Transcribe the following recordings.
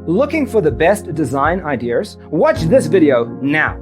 Looking for the best design ideas? Watch this video now.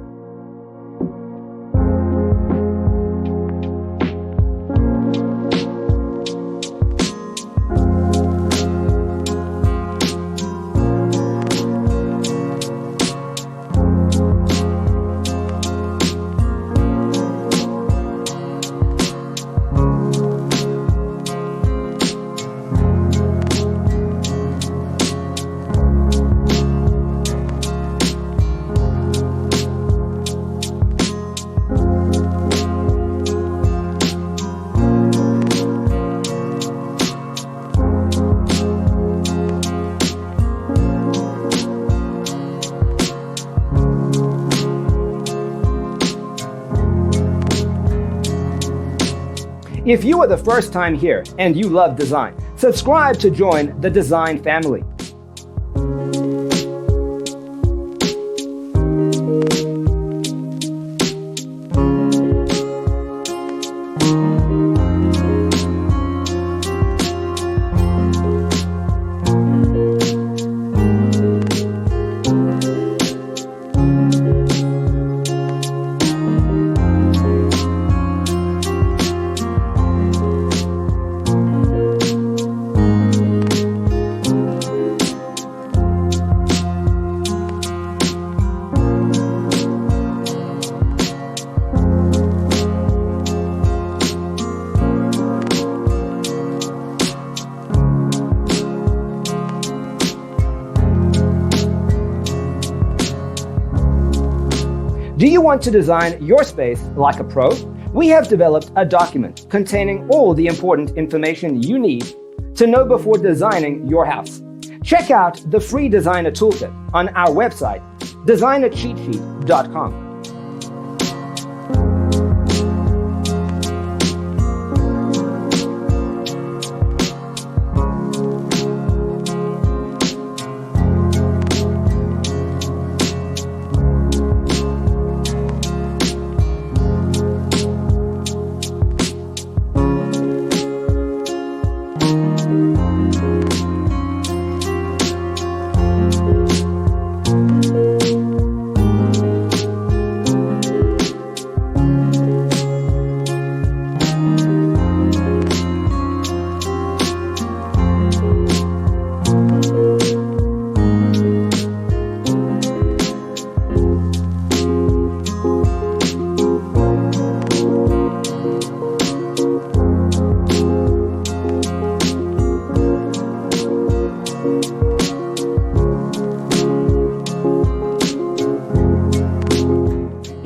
If you are the first time here and you love design, subscribe to join the design family. Do you want to design your space like a pro? We have developed a document containing all the important information you need to know before designing your house. Check out the free designer toolkit on our website, designercheatsheet.com.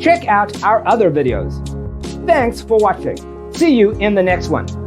Check out our other videos. Thanks for watching. See you in the next one.